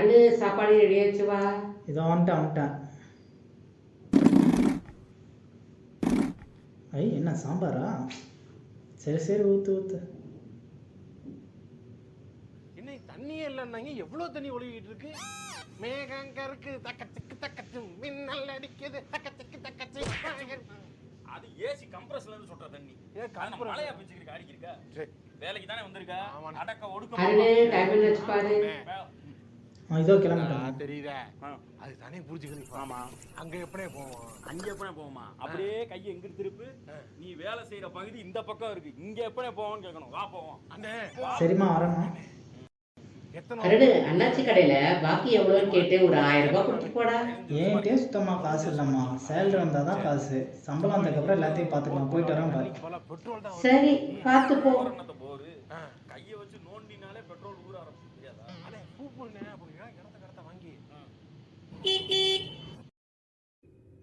அருணு சாப்பாடு ரெடி ஆச்சு வா. இதோ வந்துட்டேன். ஐ என்ன சாம்பாரா? சரி ஊத்து. என்ன தண்ணியே இல்லைன்னாங்க, எவ்வளோ தண்ணி ஒழுகிட்டு இருக்கு. மேகங்கருக்கு தக்கத்துக்கு மின்னல் அடிக்குது தக்கத்துக்கு. அது ஏசி கம்ப்ரஸ்ல இருந்து சொல்ற தண்ணி. மழையா பிச்சுக்கிட்டு அடிக்கிருக்கா. வேலைக்கு தானே வந்திருக்கா. அடக்க ஒடுக்க அருணு டைம் என்னாச்சு பாரு. இதோ கிளம்பிட்டேன். தெரியுதா? அது தானே புரிஞ்சுக்கணும். ஆமா, அங்க எப்படியே போவோமா? அப்படியே கையை எங்க திருப்பு. நீ வேலை செய்யற பகுதி இந்த பக்கம் இருக்கு. இங்க எப்பனே போவோம்னு கேட்கணும். வா போவோம். சரிம்மா வரேம்மா. அருணு அண்ணாச்சி கடையில பாக்கி எவ்வளோன்னு கேட்டு ஒரு 1000 ரூபாய் கொடுத்து போடா. ஏன்ட்டே சுத்தமாக காசு இல்லைம்மா. சேலரி வந்தால் தான் காசு. சம்பளம் வந்ததுக்கப்புறம் எல்லாத்தையும் பார்த்துக்கலாம். போயிட்டு வரேன் பாரு. சரி பார்த்து போ. போரு கையை வச்சு நோண்டினாலே பெட்ரோல் ஊற ஆரம்பிச்சு தெரியாதா? இடத்த வாங்கி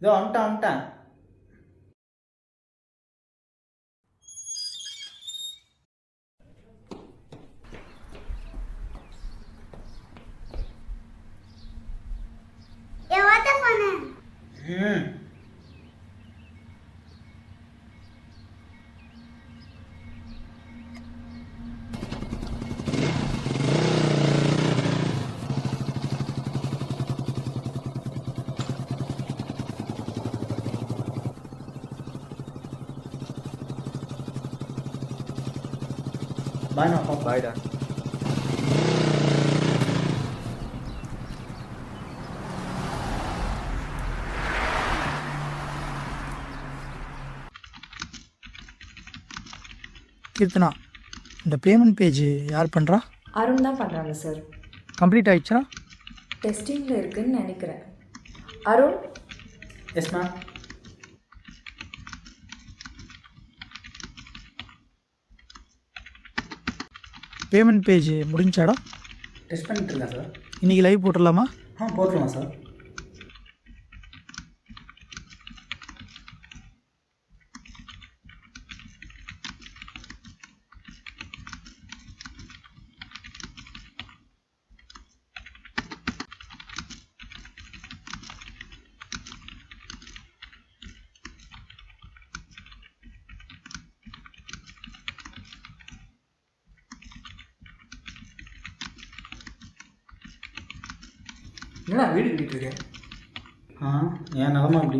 இதோ வந்துட்டேன். பாய்ண்ணா. பாய்டா. கீர்த்தனா, இந்த பேமெண்ட் பேஜ் யார் பண்ணுறா? அருண் தான் பண்ணுறாங்க சார். கம்ப்ளீட் ஆயிடுச்சா? டெஸ்டிங்கில் இருக்குன்னு நினைக்கிறேன். Arun. Yes ma'am. Payment page முடிஞ்சாடா? டெஸ்ட் பண்ணிட்டு இருக்கேன் சார். இன்றைக்கி லைவ் போட்டுடலாமா? போட்டுடலாம் சார். என்னடா வீடு கட்டிட்டு இருக்கேன்? என் நிலமை அப்படி.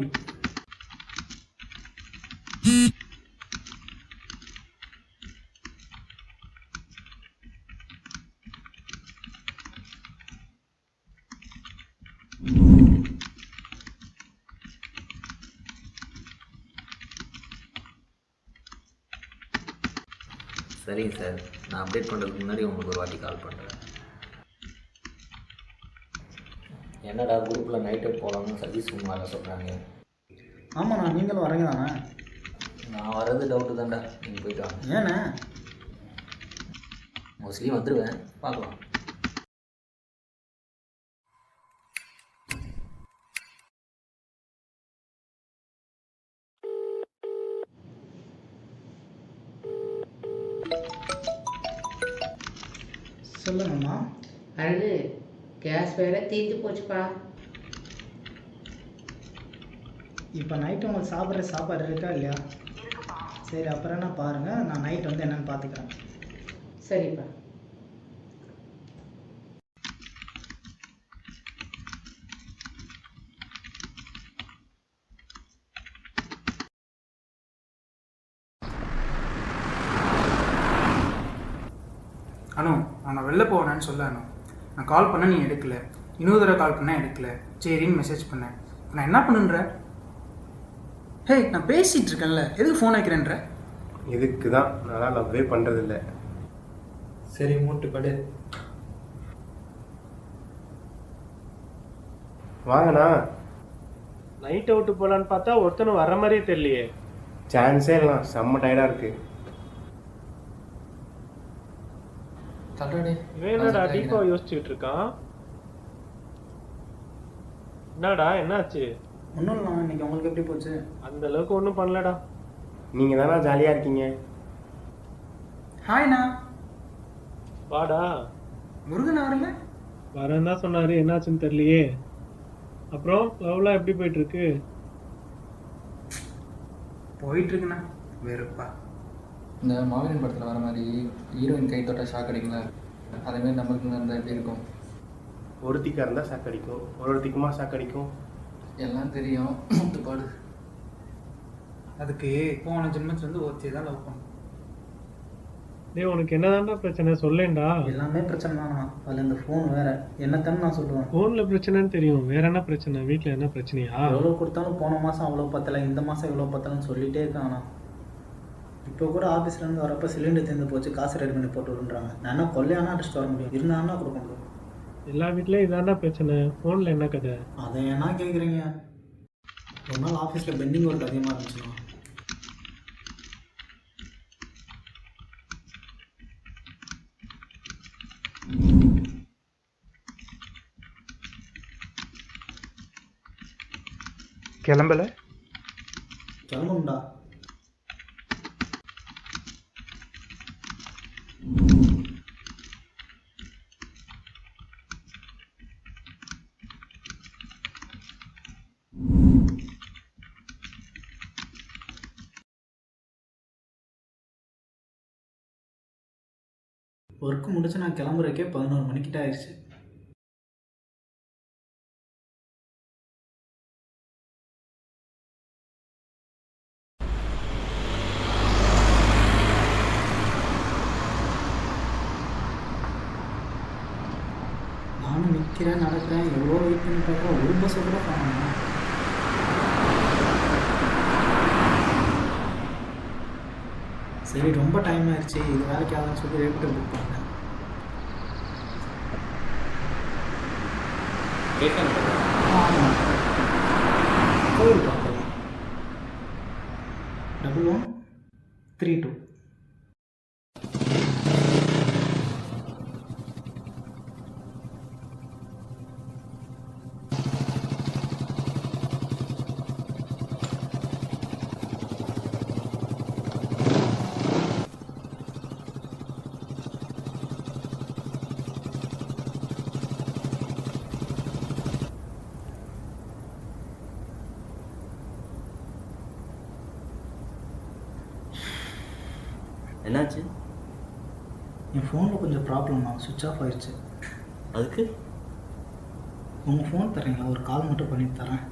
சரிங்க சார், நான் அப்டேட் பண்ணுறதுக்கு முன்னாடி உங்களுக்கு ஒரு வாட்டி கால் பண்ணுறேன். என்னடா குரூப்பில் நைட் அவுட் போகலாம்னு சர்வீஸ் ரூம் வர சொல்கிறாங்க. ஆமாண்ணா, நீங்களும் வரீங்க தானே? நான் வர்றது டவுட்டு தான்டா. நீங்கள் போயிட்டு வாங்க. ஏண்ணே? மோஸ்ட்லி வந்துடுவேன், பார்க்கலாம். சொல்லுங்கம்மா. அருணு கேஸ் வேற தீர்ந்து போச்சுப்பா. இப்போ நைட்டு உங்களுக்கு சாப்பிட்ற சாப்பாடு இருக்கா இல்லையா? சரி, அப்புறம் என்ன பாருங்கள். நான் நைட் வந்து என்னென்னு பார்த்துக்கிறேன். சரிப்பா. அனு, நான் வெளில போவேன்னு சொல்ல அனு. நான் கால் பண்ண நீ எடுக்கல, இன்னொரு தடவை கால் பண்ண எடுக்கல, சரின்னு மெசேஜ் பண்ணேன். நான் என்ன பண்ணுன்ற? ஹே, நான் பேசிகிட்டு இருக்கேன்ல, எதுக்கு ஃபோன் வைக்கிறேன்ற? இதுக்கு தான் நான் லவ்வே பண்ணுறதில்ல. சரி மூட்டு படு. வாங்கண்ணா. நைட் அவுட்டு போகலான்னு பார்த்தா ஒருத்தனும் வர்ற மாதிரியே தெரியலையே. சான்ஸே இல்லை, செம்ம டயர்டாக இருக்குது. இவன் என்னடா டீப்பா யோசிச்சுக்கிட்டு இருக்கான்? என்னடா என்னாச்சு? ஒன்றும் இல்லை. இன்னைக்கு உங்களுக்கு எப்படி போச்சு? அந்த அளவுக்கு ஒன்றும் பண்ணலடா. நீங்கள் தானே ஜாலியாக இருக்கீங்க. ஹாய்ண்ணா. வாடா. முருகன் வரல? வரேன் தான் சொன்னாரு, என்னாச்சுன்னு தெரியலையே. அப்புறம் லவ்லாம் எப்படி போயிட்டு இருக்கு? போயிட்டுருக்குண்ணா வெறுப்பா. இந்த மாவீரன் படத்தில் வர மாதிரி ஹீரோயின் கை தொட்டா ஷாக் அடிக்கல, அதேமாதிரி நம்மளுக்கு இருந்தால் எப்படி இருக்கும்? ஒருத்திக்காக இருந்தால் சாக்கடிக்கும், ஒருத்திக்குமா சாக்கடிக்கும். எல்லாம் தெரியும், பாடு. அதுக்கு போன ஜென்மத்துலேருந்து ஒருத்தியை தான் லவ் பண்ணும். டேய், உனக்கு என்னதான்டா பிரச்சனை சொல்லேன்டா. எல்லாமே பிரச்சனை தானா? அதில் இந்த ஃபோன் வேற என்னத்தானே நான் சொல்லுவேன். ஃபோனில் பிரச்சனைன்னு தெரியும், வேற என்ன பிரச்சனை? வீட்டில் என்ன பிரச்சனையா? எவ்வளோ கொடுத்தாலும் போன மாதம் அவ்வளோ பத்தலை, இந்த மாதம் எவ்வளோ பத்தலைன்னு சொல்லிகிட்டே இருக்காங்கண்ணா. இப்போ கூட ஆஃபீஸ்லேருந்து வரப்போ சிலிண்டர் தீர்ந்து போச்சு, காசு ரெடி பண்ணி போட்டு விடுன்றாங்க. நான் என்ன கொள்ளையானா அடிச்சுட்டு வர முடியும்? இருந்தாங்கன்னா கொடுக்க முடியும். எல்லா வீட்லேயும் இதாண்டா பிரச்சனை. ஃபோனில் என்ன கதை? அதை ஏன்னா கேட்குறீங்க? ஒரு நாள் ஆஃபீஸில் பெண்டிங் ஒர்க் அதிகமாக இருந்துச்சுண்ணா. கிளம்பல கிளம்புண்டா. ஒர்க்கு முடிச்சு நான் கிளம்புறதுக்கே 11 மணிக்கிட்ட ஆயிடுச்சு. நானும் நிற்கிறேன், நடக்கிறேன், எவ்வளோ வெயிட் பண்ணி பார்க்குறேன், ஒரு பஸ்ஸை கூட காணோம். சரி, ரொம்ப டைம் ஆயிடுச்சு, இது வேலைக்கு ஆகுதுன்னு சொல்லி ரேபிட்டோ புக் பண்ணேன். ஆமாம், கோவில் பக்கத்தில் 1132. என்னாச்சு? என் ஃபோனில் கொஞ்சம் ப்ராப்ளம் தான், சுவிட்ச் ஆஃப் ஆயிடுச்சு. அதுக்கு உங்கள் ஃபோன் தரீங்களா? ஒரு கால் மட்டும் பண்ணிட்டு தரேன்.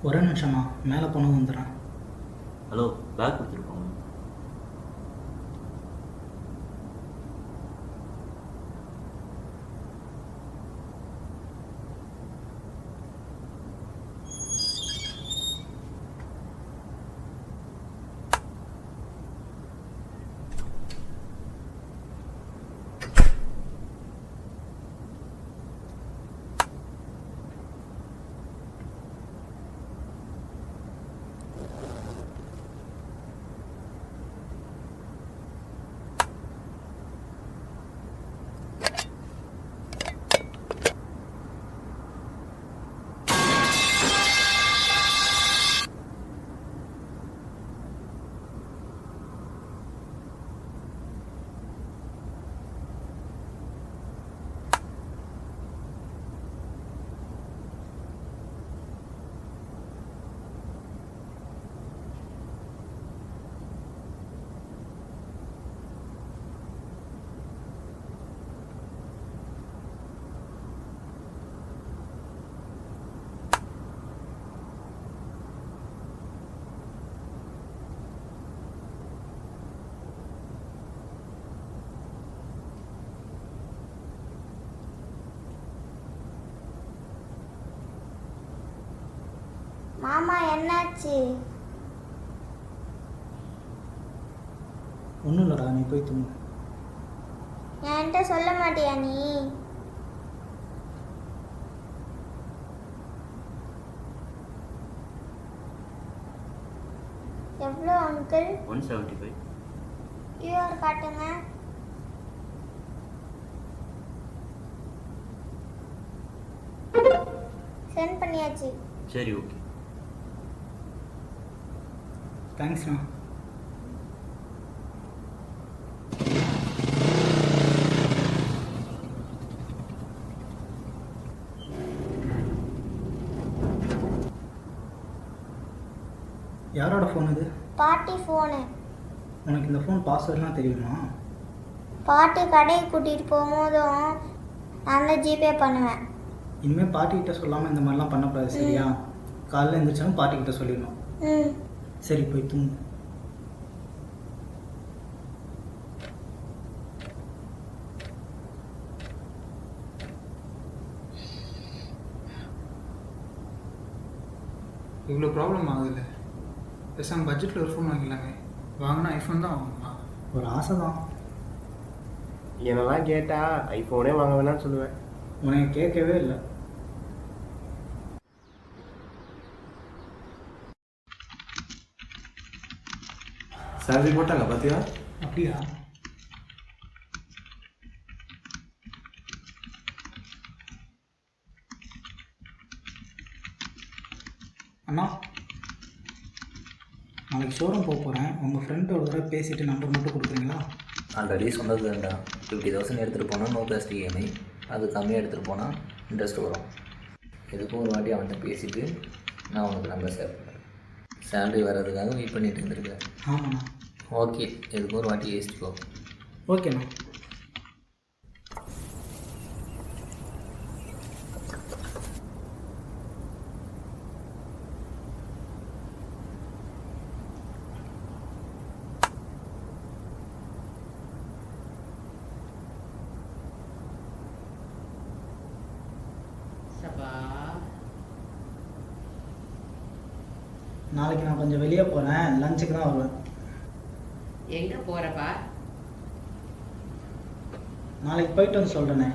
ஒரே நிமிஷம்ண்ணா, மேலே போனது வந்துடுறேன். ஹலோ, பேக் கொடுத்துருக்கோம். மாமா என்னாச்சு? ஒன்றும் இல்லைடா, நீ போய் தூங்கு. என்கிட்ட சொல்ல மாட்டியா நீ? எவ்வளோ அங்கிள்? 175. கியூஆர் காட்டுங்க. சென்ட் பண்ணியாச்சு. சரி, ஓகே. தேங்க்ஸ்ண்ணா. யாரோட ஃபோன் இது? பாட்டி ஃபோனு. உனக்கு இந்த ஃபோன் பாஸ்வேர்ட்லாம் தெரியுமா? பாட்டி கடைக்கு கூட்டிகிட்டு போகும்போதும் நான் தான் ஜிபே பண்ணுவேன். இனிமேல் பாட்டிக்கிட்ட சொல்லாமல் இந்த மாதிரிலாம் பண்ணக்கூடாது, சரியா? காலையில் எழுந்திரிச்சாலும் பாட்டிக்கிட்ட சொல்லிடணும். சரி, போய் தூங்கு. இவ்வளோ ப்ராப்ளம் ஆகுதுல்ல, பேசாமல் பட்ஜெட்டில் ஒரு ஃபோன் வாங்கிக்கலாமே. வாங்கினா ஐஃபோன் தான் வாங்கணுமா? ஒரு ஆசை தான். என்னெல்லாம் கேட்டால் ஐஃபோனே வாங்க வேணாம்னு சொல்லுவேன். உனக்கு கேட்கவே இல்லை. சேலரி போட்டாங்க பார்த்தியா? அப்படியா? அண்ணா, நாளைக்கு ஷோரூம் போக போகிறேன். உங்கள் ஃப்ரெண்டோட தடவை பேசிவிட்டு நம்பர் மட்டும் கொடுக்குறீங்களா? ஆல்ரெடி சொன்னது தான்டா, 50,000 எடுத்துகிட்டு போனால் நோ காஸ்ட் இஎம்ஐ, அது கம்மியாக எடுத்துகிட்டு போனால் இன்ட்ரெஸ்ட் வரும். எதுக்கும் ஒரு வாட்டி அவன்கிட்ட பேசிவிட்டு நான் உனக்கு நம்பர் ஷேர் பண்ணுறேன். சேலரி வர்றதுக்காக வெயிட் பண்ணிட்டு இருந்திருக்கேன். ஆமாண்ணா. ஓகே, எதுக்கும் ஒரு வாட்டி யோசிச்சுக்கோ. ஓகேண்ணா. நாளைக்கு நான் கொஞ்சம் வெளியே போகிறேன், லஞ்சுக்கு தான் வருவேன். எங்கே போகிறப்பா? நாளைக்கு போயிட்டு வந்து சொல்கிறேனே.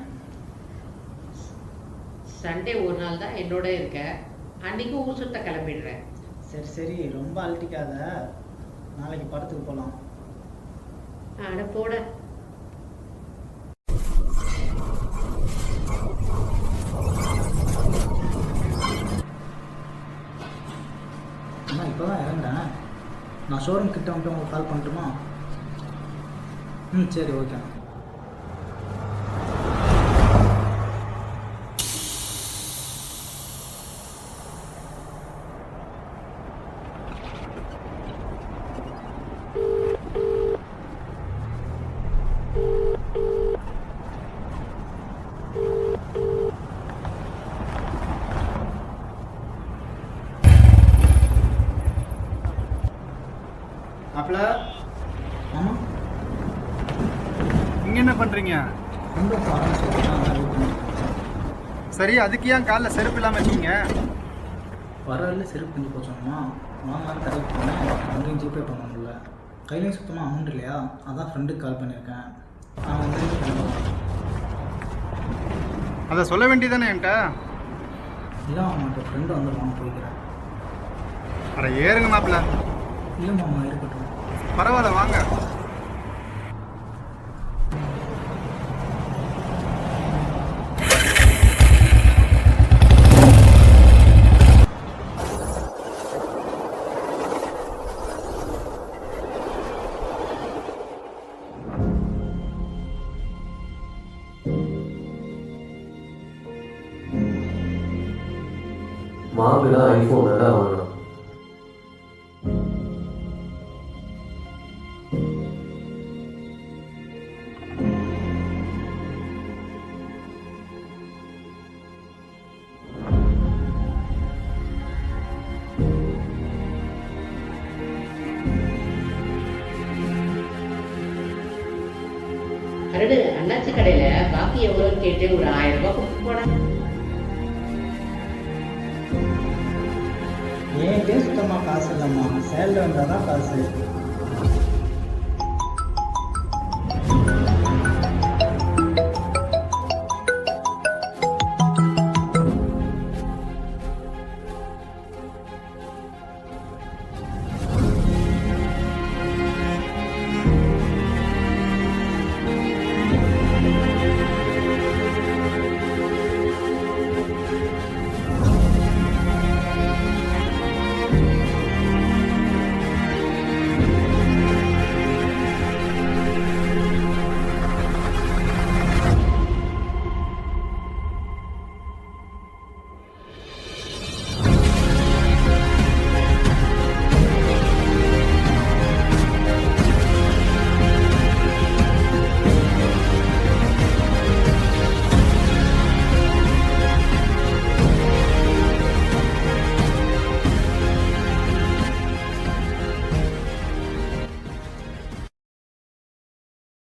சண்டே ஒரு நாள் தான் என்னோட இருக்க, அன்றைக்கி ஊர் சுத்த கிளம்பிடுறேன். சரி சரி, ரொம்ப அழட்டிக்காத. நாளைக்கு படத்துக்கு போகலாம். அட போட. அண்ணா, இப்போ தான் இறந்தேன். நான் ஷோரூம் கிட்ட வந்துட்டு உங்களுக்கு கால் பண்ணட்டுமா? சரி, ஓகே. மாப்பிள்ள, ஆமாம். இங்கே என்ன பண்ணுறீங்க? ரொம்ப பாடம் சொல்லிட்டு சரி, அதுக்கு ஏன் காலில் செருப்பு இல்லாமல் வச்சிங்க? வரல செருப்பு பண்ணி போச்சோம்மா. வாங்கலாம் கடைக்கு போனேன். அங்கேயும் ஜிபே பண்ண முடியல. கையிலையும் சுத்தமாக அமௌண்ட் இல்லையா? அதான் ஃப்ரெண்டுக்கு கால் பண்ணியிருக்கேன். நான் வந்து அதை சொல்ல வேண்டியதானே என்கிட்ட? இல்லை மாமா, ஃப்ரெண்டு வந்துடுவாங்க, போய்க்கிறேன். அட ஏறுங்க மாப்பிள்ள. இல்லை மாமா, இருக்கட்டும். பரவாயில்ல, வாங்க. மாப்பிள்ளை ஐஃபோன் தான் வாங்கணும். கரடு, அண்ணாச்சி கடையில் பாக்கி எவ்வளோன்னு கேட்டு ஒரு 1000 ரூபாய் கொடுத்து போனேன். ஏன்கிட்டே சுத்தமாக காசு இல்லைம்மா. சேலரி வந்தால் தான் காசு.